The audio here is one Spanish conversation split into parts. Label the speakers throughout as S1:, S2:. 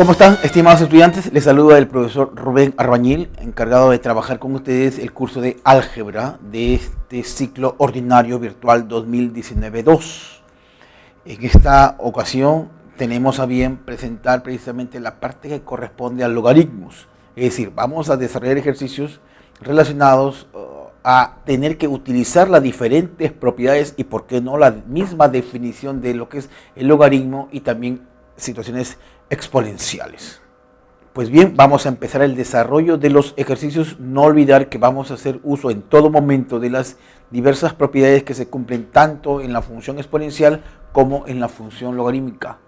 S1: ¿Cómo están, estimados estudiantes? Les saluda el profesor Rubén Arbañil, encargado de trabajar con ustedes el curso de álgebra de este ciclo ordinario virtual 2019-2. En esta ocasión tenemos a bien presentar precisamente la parte que corresponde a logaritmos. Es decir, vamos a desarrollar ejercicios relacionados a tener que utilizar las diferentes propiedades y, por qué no, la misma definición de lo que es el logaritmo y también situaciones exponenciales. Pues bien, vamos a empezar el desarrollo de los ejercicios. No olvidar que vamos a hacer uso en todo momento de las diversas propiedades que se cumplen tanto en la función exponencial como en la función logarítmica.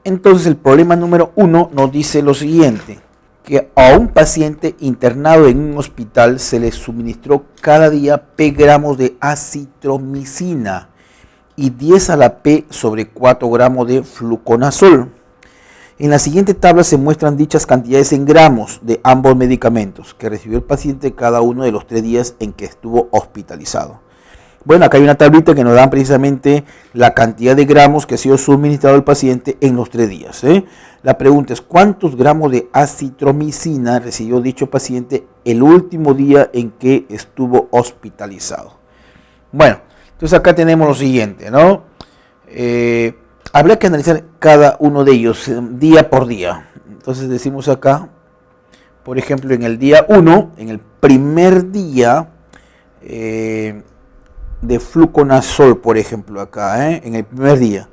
S1: Entonces el problema número 1 nos dice lo siguiente: que a un paciente internado en un hospital se le suministró cada día P gramos de acitromicina y 10 a la P sobre 4 gramos de fluconazol. En la siguiente tabla se muestran dichas cantidades en gramos de ambos medicamentos que recibió el paciente cada uno de los 3 días en que estuvo hospitalizado. Bueno, acá hay una tablita que nos dan precisamente la cantidad de gramos que ha sido suministrado al paciente en los 3 días. La pregunta es: ¿cuántos gramos de acitromicina recibió dicho paciente el último día en que estuvo hospitalizado? Bueno, entonces acá tenemos lo siguiente, ¿no? Habría que analizar cada uno de ellos día por día. Entonces decimos acá, por ejemplo, en el día 1, en el primer día de fluconazol, por ejemplo, acá, en el primer día,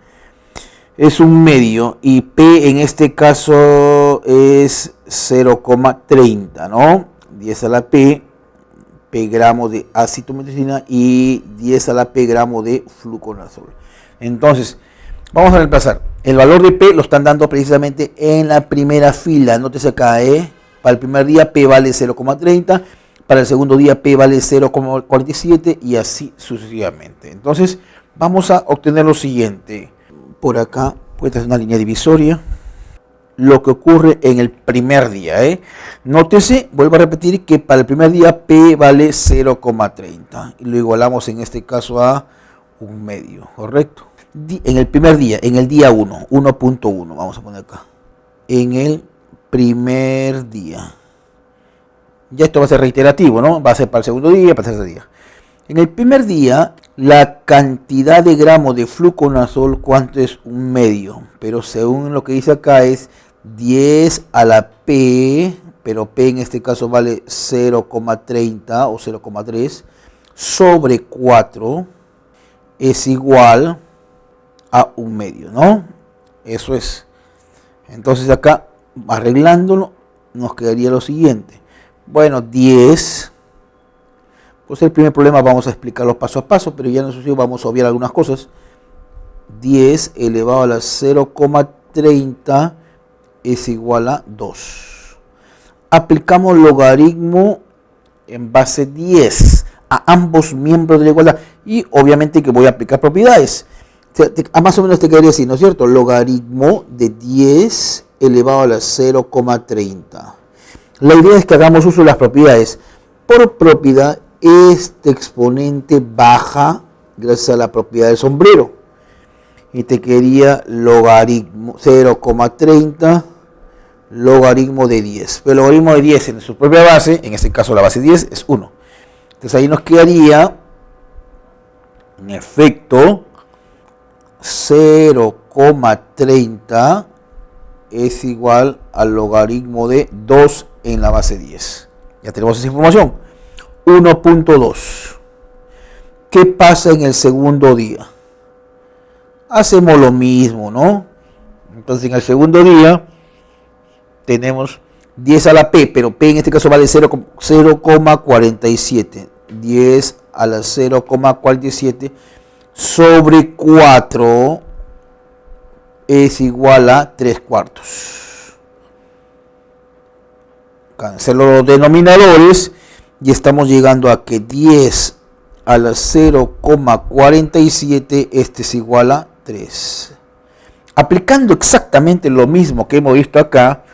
S1: es un medio y P en este caso es 0,30, ¿no? 10 a la P gramos de acitromicina y 10 a la P gramos de fluconazol. Entonces, vamos a reemplazar. El valor de P lo están dando precisamente en la primera fila. Nótese acá, para el primer día P vale 0,30, para el segundo día P vale 0,47 y así sucesivamente. Entonces, vamos a obtener lo siguiente. Por acá puede ser una línea divisoria. Lo que ocurre en el primer día, Nótese, vuelvo a repetir, que para el primer día P vale 0,30 y lo igualamos en este caso a un medio, ¿correcto? En el primer día, en el día 1, 1.1, vamos a poner acá. En el primer día. Ya esto va a ser reiterativo, ¿no? Va a ser para el segundo día, para el tercer día. En el primer día, la cantidad de gramos de fluconazol, ¿cuánto es? Un medio. Pero según lo que dice acá es 10 a la P, pero P en este caso vale 0,30 o 0,3 sobre 4 es igual a un medio, ¿no? Eso es. Entonces acá, arreglándolo, nos quedaría lo siguiente. Bueno, 10. Pues el primer problema vamos a explicarlo paso a paso, pero ya en eso vamos a obviar algunas cosas. 10 elevado a la 0,30 es igual a 2. Aplicamos logaritmo en base 10 a ambos miembros de la igualdad. Y obviamente que voy a aplicar propiedades. Más o menos te quedaría así, ¿no es cierto? Logaritmo de 10 elevado a la 0,30. La idea es que hagamos uso de las propiedades. Por propiedad, este exponente baja gracias a la propiedad del sombrero. Y te quedaría logaritmo 0,30 logaritmo de 10. Pero el logaritmo de 10 en su propia base, en este caso la base 10, es 1. Entonces ahí nos quedaría, en efecto, 0,30 es igual al logaritmo de 2 en la base 10. Ya tenemos esa información. 1.2. ¿Qué pasa en el segundo día? Hacemos lo mismo, ¿no? Entonces en el segundo día tenemos 10 a la P, pero P en este caso vale 0,47. 10 a la 0,47 sobre 4 es igual a 3/4. Cancelo los denominadores y estamos llegando a que 10 a la 0,47 este es igual a 3. Aplicando exactamente lo mismo que hemos visto acá,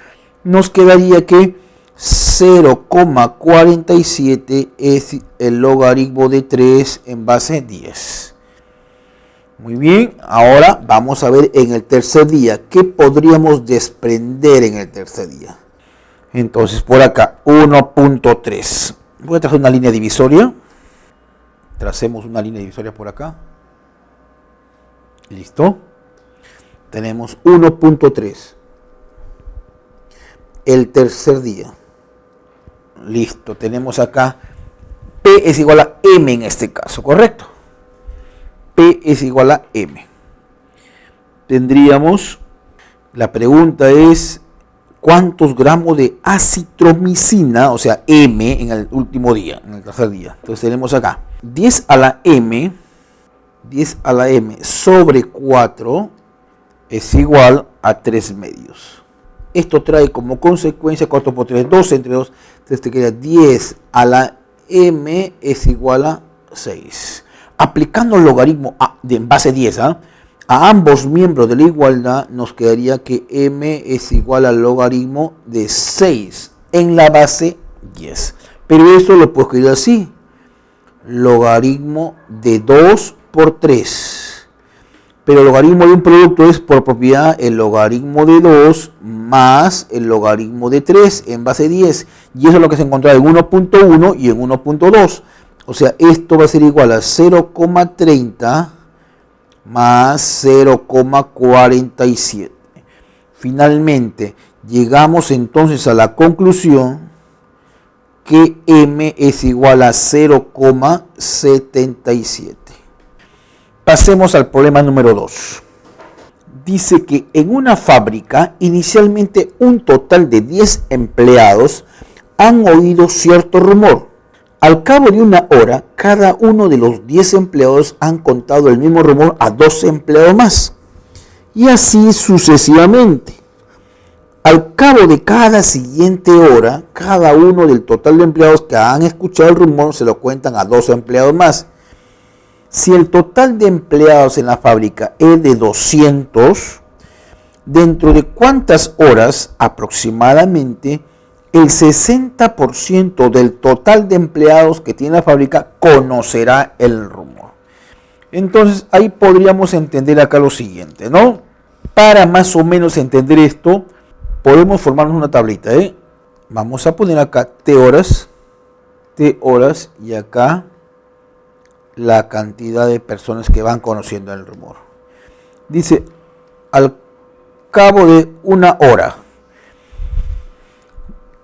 S1: nos quedaría que 0,47 es el logaritmo de 3 en base 10. Muy bien, ahora vamos a ver en el tercer día, ¿qué podríamos desprender en el tercer día? Entonces, por acá, 1.3. Voy a trazar una línea divisoria. Tracemos una línea divisoria por acá. Listo. Tenemos 1.3. El tercer día. Listo. Tenemos acá P es igual a M en este caso, ¿correcto? P es igual a M. Tendríamos, la pregunta es, ¿cuántos gramos de acitromicina, o sea, M, en el último día, en el tercer día? Entonces tenemos acá 10 a la M sobre 4 es igual a 3 medios. Esto trae como consecuencia 4 por 3, 12 entre 2, entonces te queda 10 a la M es igual a 6. Aplicando el logaritmo en base 10 a ambos miembros de la igualdad, nos quedaría que M es igual al logaritmo de 6 en la base 10. Pero esto lo puedo escribir así: logaritmo de 2 por 3. Pero el logaritmo de un producto es por propiedad el logaritmo de 2 más el logaritmo de 3 en base 10. Y eso es lo que se encontraba en 1.1 y en 1.2. O sea, esto va a ser igual a 0,30 más 0,47. Finalmente, llegamos entonces a la conclusión que M es igual a 0,77. Pasemos al problema número 2. Dice que en una fábrica, inicialmente un total de 10 empleados han oído cierto rumor. Al cabo de una hora, cada uno de los 10 empleados han contado el mismo rumor a 12 empleados más. Y así sucesivamente. Al cabo de cada siguiente hora, cada uno del total de empleados que han escuchado el rumor se lo cuentan a 12 empleados más. Si el total de empleados en la fábrica es de 200, ¿dentro de cuántas horas aproximadamente el 60% del total de empleados que tiene la fábrica conocerá el rumor? Entonces ahí podríamos entender acá lo siguiente, ¿no? Para más o menos entender esto, podemos formarnos una tablita, Vamos a poner acá T horas y acá la cantidad de personas que van conociendo el rumor. Dice, al cabo de una hora,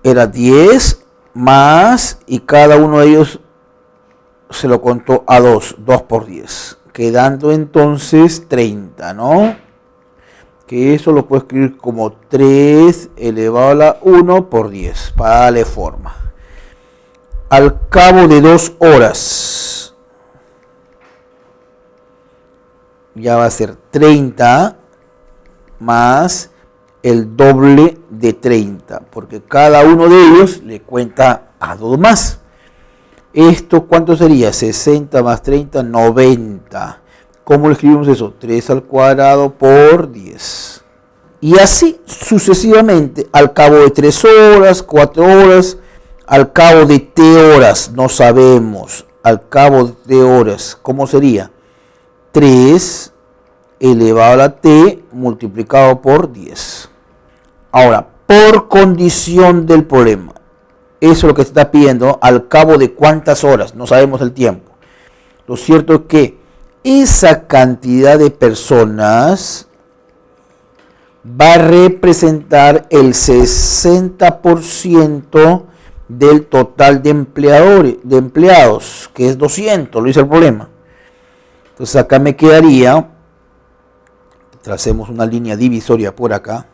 S1: era 10 más, y cada uno de ellos se lo contó a 2 por 10, quedando entonces 30, ¿no? Que eso lo puedo escribir como 3 elevado a la 1 por 10, para darle forma. Al cabo de 2 horas, ya va a ser 30 más el doble de 30, porque cada uno de ellos le cuenta a 2 más. ¿Esto cuánto sería? 60 más 30, 90. ¿Cómo lo escribimos eso? 3 al cuadrado por 10. Y así sucesivamente, al cabo de 3 horas, 4 horas, al cabo de T horas, no sabemos, al cabo de T horas, ¿cómo sería? 3 elevado a la T multiplicado por 10. Ahora, por condición del problema, eso es lo que se está pidiendo, al cabo de cuántas horas, no sabemos el tiempo. Lo cierto es que esa cantidad de personas va a representar el 60% del total de empleados, que es 200, lo dice el problema. Entonces acá me quedaría, tracemos una línea divisoria por acá,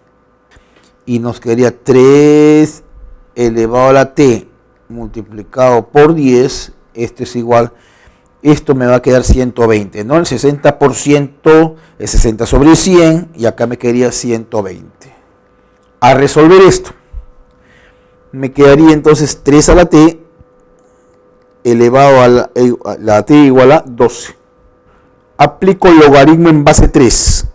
S1: y nos quedaría 3 elevado a la T multiplicado por 10, esto es igual, esto me va a quedar 120, ¿no? El 60% es 60 sobre 100, y acá me quedaría 120. A resolver esto, me quedaría entonces 3 a la T elevado a la T igual a 12. Aplico el logaritmo en base 3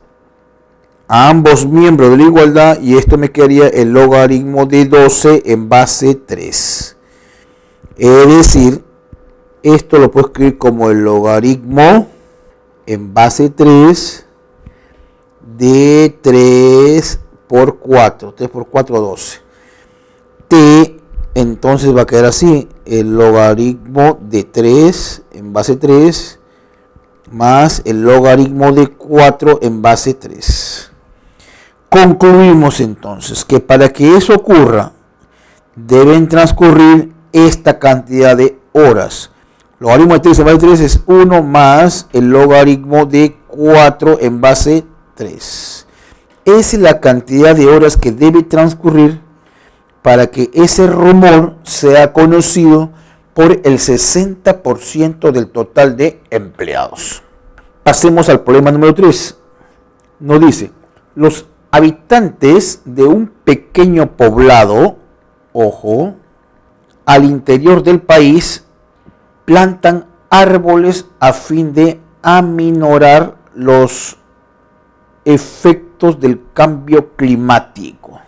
S1: a ambos miembros de la igualdad, y esto me quedaría el logaritmo de 12 en base 3. Es decir, esto lo puedo escribir como el logaritmo en base 3 de 3 por 4. 3 por 4, 12. T entonces va a quedar así. El logaritmo de 3 en base 3 más el logaritmo de 4 en base 3. Concluimos entonces que para que eso ocurra deben transcurrir esta cantidad de horas. Logaritmo de 3 en base 3 es 1 más el logaritmo de 4 en base 3. Es la cantidad de horas que debe transcurrir para que ese rumor sea conocido por el 60% del total de empleados. Pasemos al problema número 3. Nos dice, los habitantes de un pequeño poblado, ojo, al interior del país, plantan árboles a fin de aminorar los efectos del cambio climático.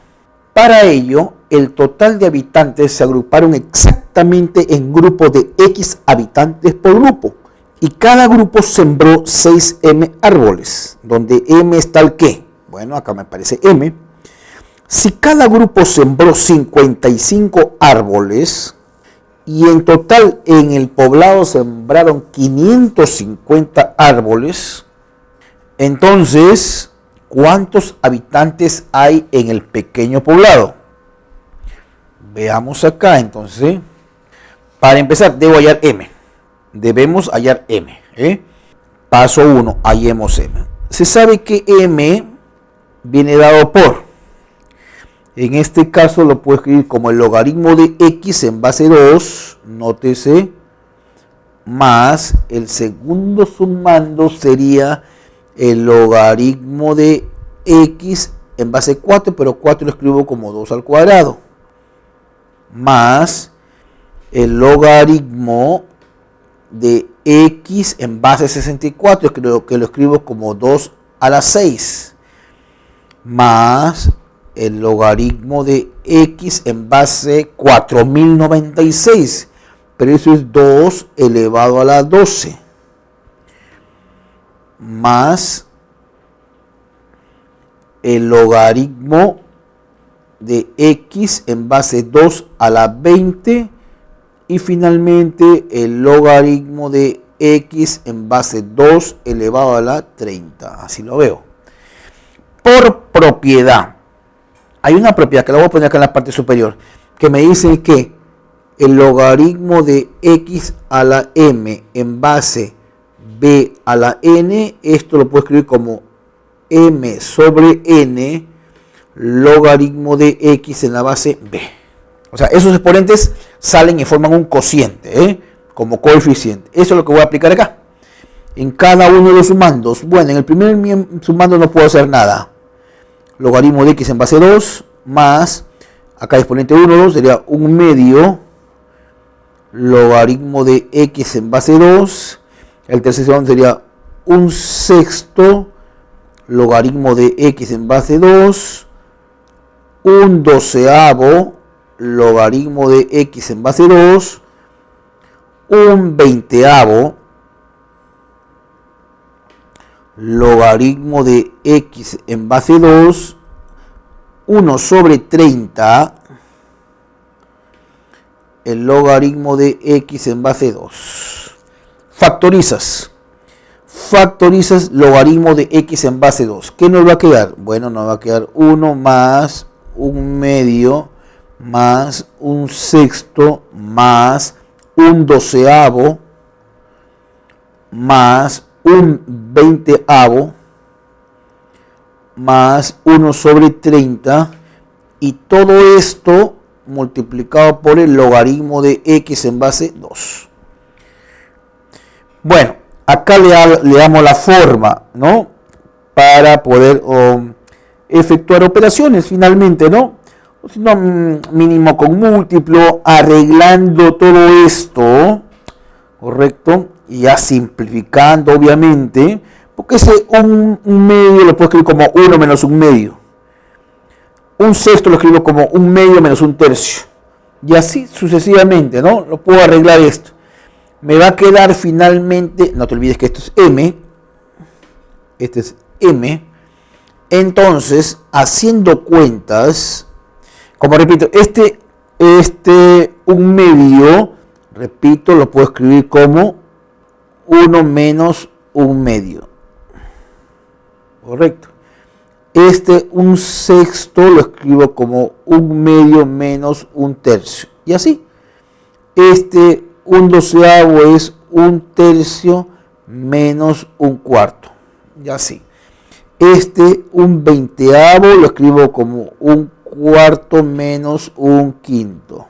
S1: Para ello, el total de habitantes se agruparon exactamente en grupos de X habitantes por grupo. Y cada grupo sembró 6M árboles, donde M está el qué. Bueno, acá me aparece M. Si cada grupo sembró 55 árboles y en total en el poblado sembraron 550 árboles, entonces, ¿cuántos habitantes hay en el pequeño poblado? Veamos acá entonces. Para empezar, debo hallar M. Debemos hallar M. Paso 1, hallemos M. Se sabe que M viene dado por, en este caso lo puedo escribir como el logaritmo de X en base 2, nótese, más el segundo sumando sería el logaritmo de X en base 4, pero 4 lo escribo como 2 al cuadrado, más el logaritmo de X en base 64, creo que lo escribo como 2 a la 6, más el logaritmo de X en base 4096, pero eso es 2 elevado a la 12, más el logaritmo de X en base 2 a la 20 y finalmente el logaritmo de X en base 2 elevado a la 30. Así lo veo. Por propiedad. Hay una propiedad que la voy a poner acá en la parte superior que me dice que el logaritmo de X a la M en base B a la N, esto lo puedo escribir como M sobre N logaritmo de X en la base B. O sea, esos exponentes salen y forman un cociente, como coeficiente. Eso es lo que voy a aplicar acá. En cada uno de los sumandos. Bueno, en el primer sumando no puedo hacer nada. Logaritmo de X en base 2 más, acá exponente 1, 2, sería 1 medio logaritmo de X en base 2. El tercer segundo sería 1 sexto logaritmo de X en base 2. 1 doceavo logaritmo de X en base 2. 1 veinteavo logaritmo de X en base 2. 1 sobre 30 el logaritmo de X en base 2. Factorizas logaritmo de X en base 2. ¿Qué nos va a quedar? Bueno, nos va a quedar 1 más 1 medio más 1 sexto más 1 doceavo más 1 veinteavo más 1 sobre 30 y todo esto multiplicado por el logaritmo de X en base 2. Bueno, acá le damos la forma, ¿no? Para poder efectuar operaciones finalmente, ¿no? O si no, mínimo con múltiplo, arreglando todo esto, ¿correcto? Y ya simplificando, obviamente, porque ese un medio lo puedo escribir como 1 menos 1 medio. 1 sexto lo escribo como 1 medio menos 1 tercio. Y así sucesivamente, ¿no? Lo puedo arreglar esto. Me va a quedar finalmente, no te olvides que esto es M, este es m. Entonces, haciendo cuentas, como repito, un medio, repito, lo puedo escribir como 1 menos un medio. Correcto. Un sexto lo escribo como un medio menos un tercio. Y así. Un doceavo es un tercio menos un cuarto. Y así. Un veinteavo lo escribo como un cuarto menos un quinto.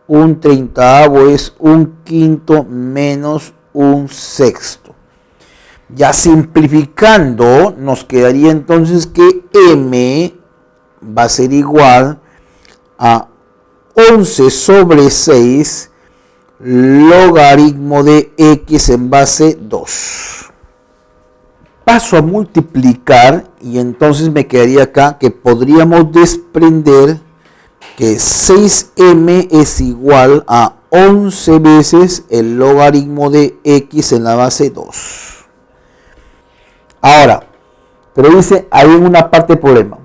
S1: Un treintaavo es un quinto menos un sexto. Ya simplificando, nos quedaría entonces que m va a ser igual a 11 sobre 6 logaritmo de x en base 2. Paso a multiplicar y entonces me quedaría acá que podríamos desprender que 6m es igual a 11 veces el logaritmo de x en la base 2. Ahora, pero dice, hay una parte del problema.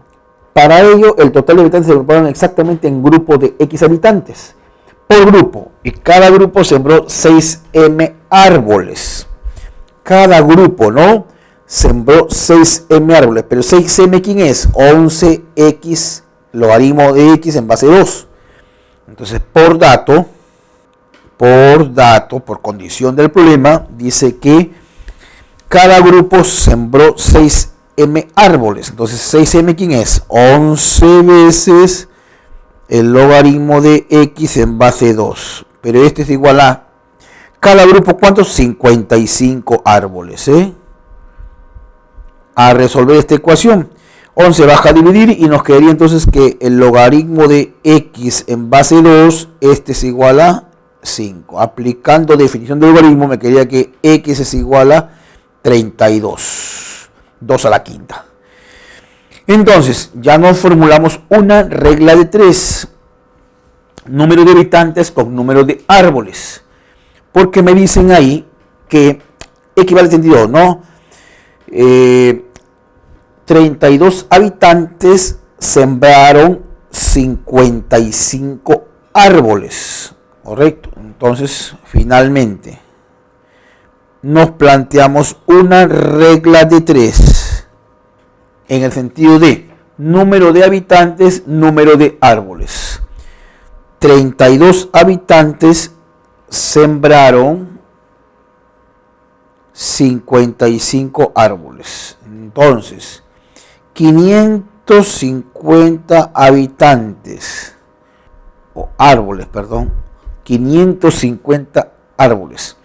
S1: Para ello, el total de habitantes se agruparon exactamente en grupos de x habitantes por grupo. Y cada grupo sembró 6m árboles. Cada grupo, ¿no? Sembró 6m árboles. Pero 6m, ¿quién es? 11x logaritmo de x en base 2. Entonces, por condición del problema, dice que cada grupo sembró 6m árboles. Entonces, 6m, ¿quién es? 11 veces el logaritmo de x en base 2. Pero este es igual a cada grupo, ¿cuántos? 55 árboles. A resolver esta ecuación, 11 baja a dividir y nos quedaría entonces que el logaritmo de x en base 2, es igual a 5. Aplicando definición de logaritmo, me quedaría que x es igual a 32. 2 a la quinta. Entonces, ya nos formulamos una regla de 3. Número de habitantes con número de árboles. Porque me dicen ahí que equivale a 32, ¿no? 32 habitantes sembraron 55 árboles. Correcto. Entonces, finalmente, nos planteamos una regla de 3 en el sentido de número de habitantes, número de árboles. 32 habitantes sembraron 55 árboles. Entonces, 550 habitantes, o árboles, perdón, 550 árboles.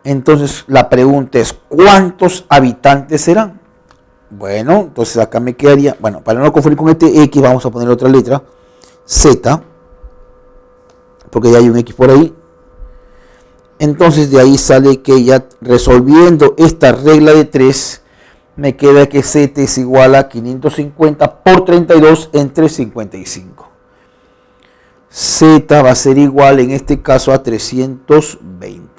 S1: Entonces, la pregunta es, ¿cuántos habitantes serán? Bueno, entonces acá me quedaría, bueno, para no confundir con este X, vamos a poner otra letra, Z, porque ya hay un X por ahí. Entonces de ahí sale que ya resolviendo esta regla de 3, me queda que Z es igual a 550 por 32 entre 55. Z va a ser igual en este caso a 320.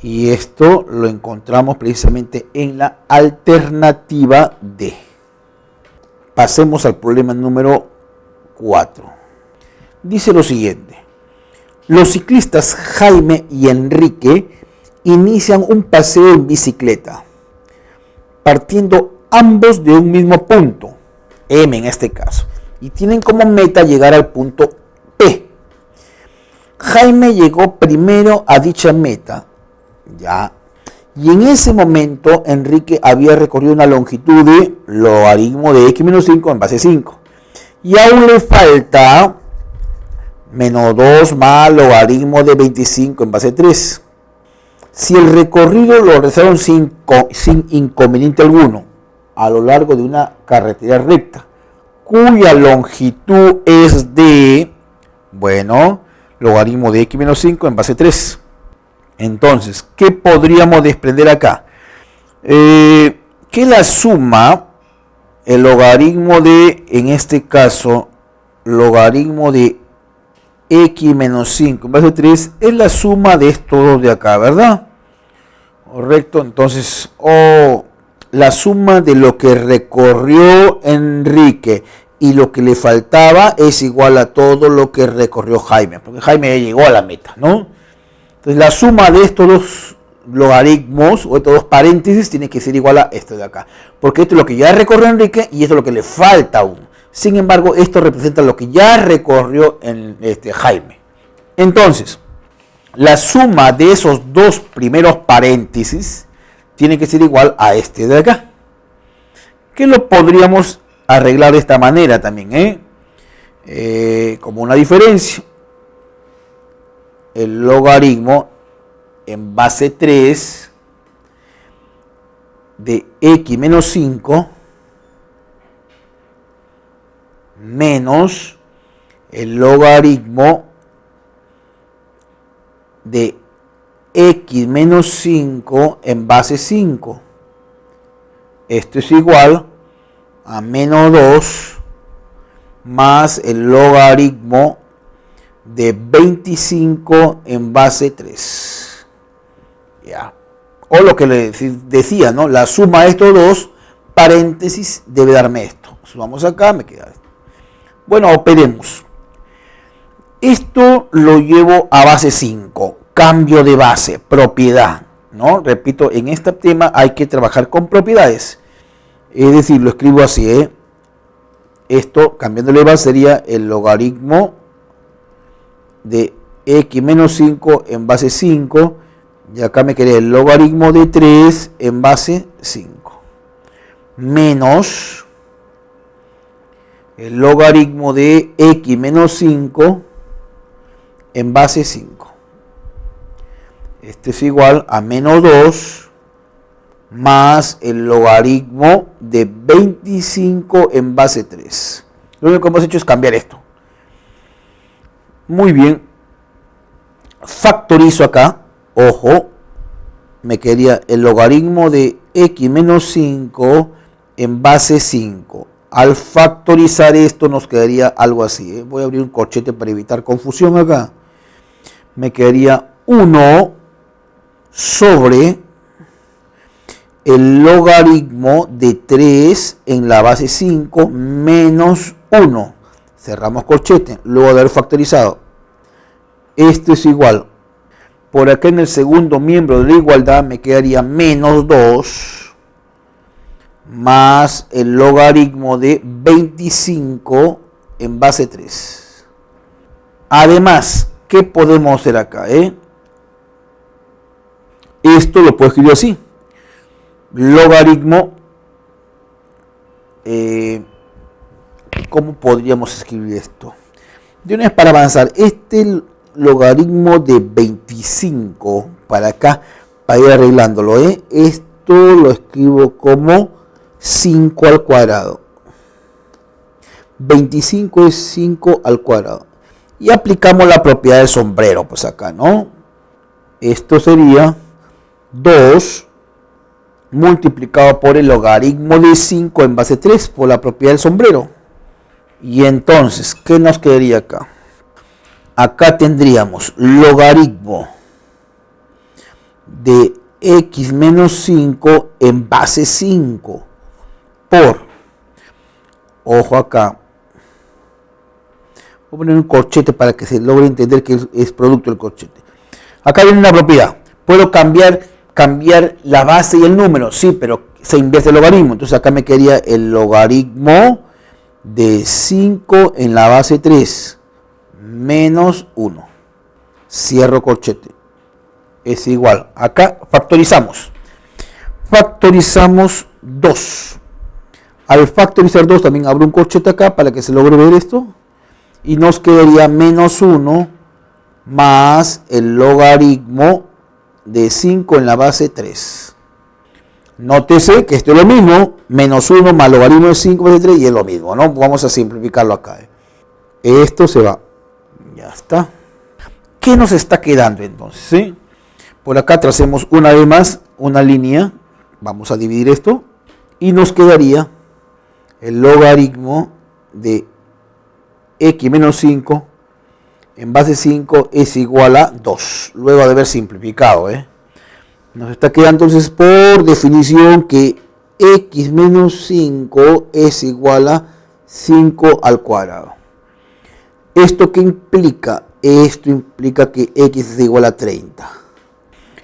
S1: Y esto lo encontramos precisamente en la alternativa D. Pasemos al problema número 4. Dice lo siguiente. Los ciclistas Jaime y Enrique inician un paseo en bicicleta, partiendo ambos de un mismo punto, M en este caso, y tienen como meta llegar al punto P. Jaime llegó primero a dicha meta, ya, y en ese momento Enrique había recorrido una longitud de logaritmo de x menos 5 en base 5, y aún le falta menos 2 más logaritmo de 25 en base 3. Si el recorrido lo realizaron sin inconveniente alguno a lo largo de una carretera recta, cuya longitud es de, bueno, logaritmo de x menos 5 en base 3. Entonces, ¿qué podríamos desprender acá? Que la suma, el logaritmo de, en este caso, logaritmo de x menos 5 en base 3 es la suma de estos dos de acá, ¿verdad? Correcto, entonces, la suma de lo que recorrió Enrique y lo que le faltaba es igual a todo lo que recorrió Jaime, porque Jaime ya llegó a la meta, ¿no? Entonces la suma de estos dos logaritmos o estos dos paréntesis tiene que ser igual a esto de acá, porque esto es lo que ya recorrió Enrique y esto es lo que le falta aún. Sin embargo, esto representa lo que ya recorrió Jaime. Entonces, la suma de esos dos primeros paréntesis tiene que ser igual a este de acá, que lo podríamos arreglar de esta manera también, como una diferencia. El logaritmo en base 3 de x menos 5 menos el logaritmo de x menos 5 en base 5. Esto es igual a menos 2 más el logaritmo de 25 en base 3. Ya. O lo que le decía, ¿no? La suma de estos dos paréntesis debe darme esto. Sumamos acá, me queda esto. Bueno, operemos. Esto lo llevo a base 5. Cambio de base, propiedad, ¿no? Repito, en este tema hay que trabajar con propiedades. Es decir, lo escribo así, Esto, cambiándole de base, sería el logaritmo de x menos 5 en base 5. Y acá me quedé el logaritmo de 3 en base 5. Menos el logaritmo de x menos 5 en base 5. Este es igual a menos 2 más el logaritmo de 25 en base 3. Lo único que hemos hecho es cambiar esto. Muy bien. Factorizo acá. Ojo. Me quedaría el logaritmo de x menos 5 en base 5. Al factorizar esto nos quedaría algo así. Voy a abrir un corchete para evitar confusión acá. Me quedaría 1 sobre el logaritmo de 3 en la base 5 menos 1. Cerramos corchete, luego de haber factorizado. Esto es igual. Por acá en el segundo miembro de la igualdad me quedaría menos 2 más el logaritmo de 25 en base 3. Además, ¿qué podemos hacer acá? Esto lo puedo escribir así. Logaritmo, ¿cómo podríamos escribir esto? De una vez para avanzar, este logaritmo de 25 para acá, para ir arreglándolo, esto lo escribo como 5 al cuadrado. 25 es 5 al cuadrado. Y aplicamos la propiedad del sombrero, pues acá, ¿no? Esto sería 2 multiplicado por el logaritmo de 5 en base 3 por la propiedad del sombrero. Y entonces, ¿qué nos quedaría acá? Acá tendríamos logaritmo de x menos 5 en base 5 por, ojo acá, voy a poner un corchete para que se logre entender que es producto del corchete. Acá viene una propiedad. Puedo cambiar la base y el número, sí, pero se invierte el logaritmo. Entonces acá me quedaría el logaritmo de 5 en la base 3 menos 1. Cierro corchete. Es igual. Acá factorizamos. Factorizamos 2. Al factorizar 2 también abro un corchete acá para que se logre ver esto. Y nos quedaría menos 1 más el logaritmo de 5 en la base 3. Nótese que esto es lo mismo. Menos 1 más logaritmo de 5 en base 3 y es lo mismo, ¿no? Vamos a simplificarlo acá. Esto se va. Ya está. ¿Qué nos está quedando entonces? ¿Sí? Por acá tracemos una vez más una línea. Vamos a dividir esto. Y nos quedaría el logaritmo de x menos 5 en base 5 es igual a 2. Luego de haber simplificado. Nos está quedando entonces por definición que x menos 5 es igual a 5 al cuadrado. ¿Esto qué implica? Esto implica que x es igual a 30.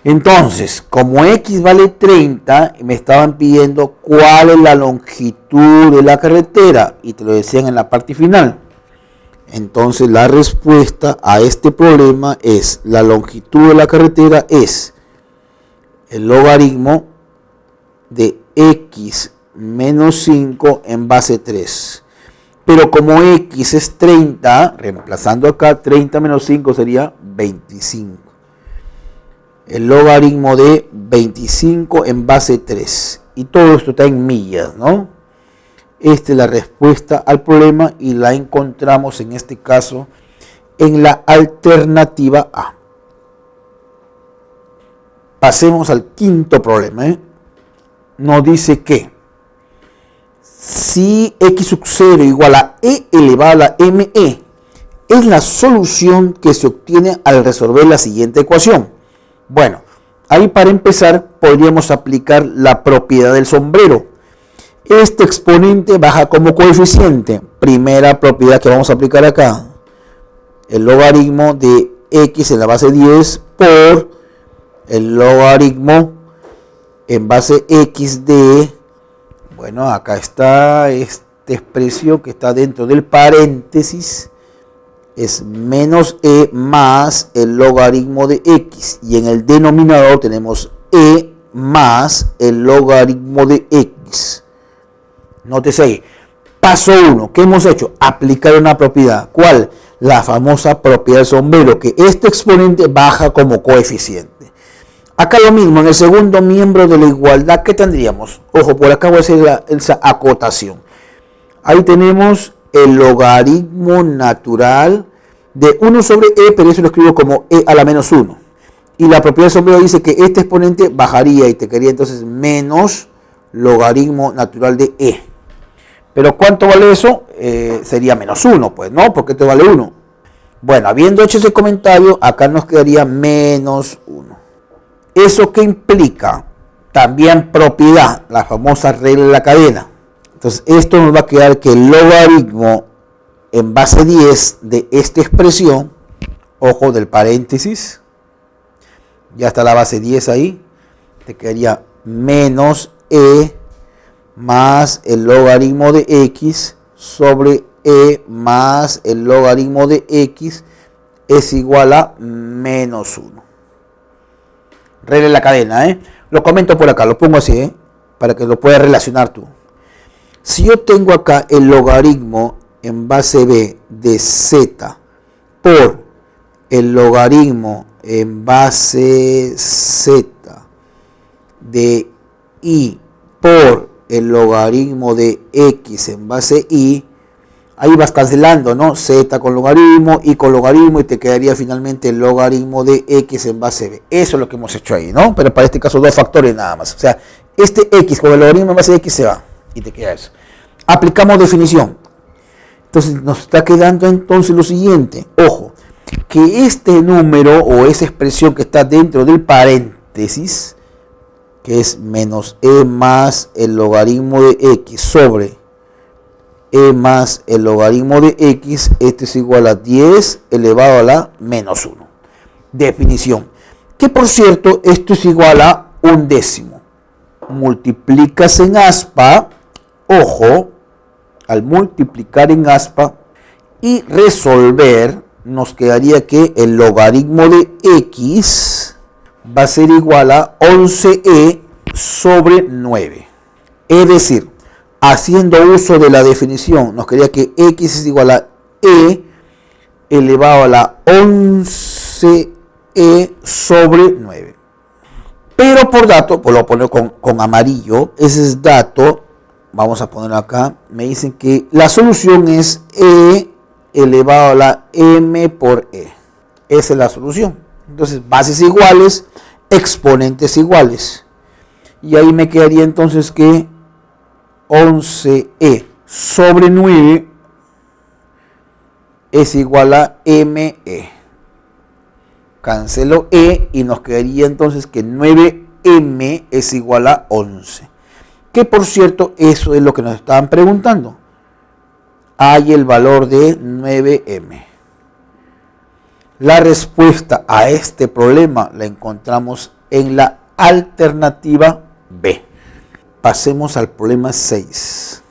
S1: Entonces, como x vale 30, me estaban pidiendo cuál es la longitud de la carretera y te lo decían en la parte final. Entonces, la respuesta a este problema es, la longitud de la carretera es el logaritmo de x menos 5 en base 3. Pero como x es 30, reemplazando acá, 30 menos 5 sería 25. El logaritmo de 25 en base 3. Y todo esto está en millas, ¿no? Esta es la respuesta al problema y la encontramos en este caso en la alternativa A. Pasemos al quinto problema. Nos dice que si x sub 0 igual a e elevado a la me, es la solución que se obtiene al resolver la siguiente ecuación. Bueno, ahí para empezar podríamos aplicar la propiedad del sombrero. Este exponente baja como coeficiente. Primera propiedad que vamos a aplicar acá. El logaritmo de x en la base 10 por el logaritmo en base x de, bueno, acá está esta expresión que está dentro del paréntesis, es menos e más el logaritmo de x, y en el denominador tenemos e más el logaritmo de x. Nótese ahí. Paso 1, ¿qué hemos hecho? Aplicar una propiedad. ¿Cuál? La famosa propiedad del sombrero, que este exponente baja como coeficiente. Acá lo mismo, en el segundo miembro de la igualdad, ¿qué tendríamos? Ojo, por acá voy a hacer esa acotación. Ahí tenemos el logaritmo natural de 1 sobre e, pero eso lo escribo como e a la menos 1. Y la propiedad del sombrero dice que este exponente bajaría y te quedaría entonces menos logaritmo natural de e. Pero ¿cuánto vale eso? Sería menos 1, pues, ¿no? Porque esto vale 1. Bueno, habiendo hecho ese comentario, acá nos quedaría menos 1. ¿Eso qué implica? También propiedad, la famosa regla de la cadena. Entonces, esto nos va a quedar que el logaritmo en base 10 de esta expresión, ojo del paréntesis, ya está la base 10 ahí, te quedaría menos e más el logaritmo de x sobre e más el logaritmo de x es igual a menos 1. Regla de la cadena, Lo comento por acá, lo pongo así, para que lo puedas relacionar tú. Si yo tengo acá el logaritmo en base b de z por el logaritmo en base z de y por el logaritmo de x en base y, ahí vas cancelando, ¿no? Z con logaritmo, y con logaritmo, y te quedaría finalmente el logaritmo de x en base b. Eso es lo que hemos hecho ahí, ¿no? Pero para este caso 2 factores nada más. O sea, este x con el logaritmo en base de x se va, y te queda eso. Aplicamos definición. Entonces nos está quedando entonces lo siguiente. Ojo, que este número o esa expresión que está dentro del paréntesis, que es menos e más el logaritmo de x sobre e más el logaritmo de x, esto es igual a 10 elevado a la menos 1. Definición. Que por cierto, esto es igual a 1/10. Multiplicas en aspa, ojo, al multiplicar en aspa y resolver, nos quedaría que el logaritmo de x va a ser igual a 11e sobre 9. Es decir, haciendo uso de la definición, nos quedaría que x es igual a e elevado a la 11e sobre 9. Pero por dato, pues lo pongo con amarillo, ese es dato, vamos a ponerlo acá, me dicen que la solución es e elevado a la m por e. Esa es la solución. Entonces, bases iguales, exponentes iguales. Y ahí me quedaría entonces que 11e sobre 9 es igual a me. Cancelo e y nos quedaría entonces que 9 m es igual a 11. Que por cierto, eso es lo que nos estaban preguntando. Hay el valor de 9m. La respuesta a este problema la encontramos en la alternativa B. Pasemos al problema 6.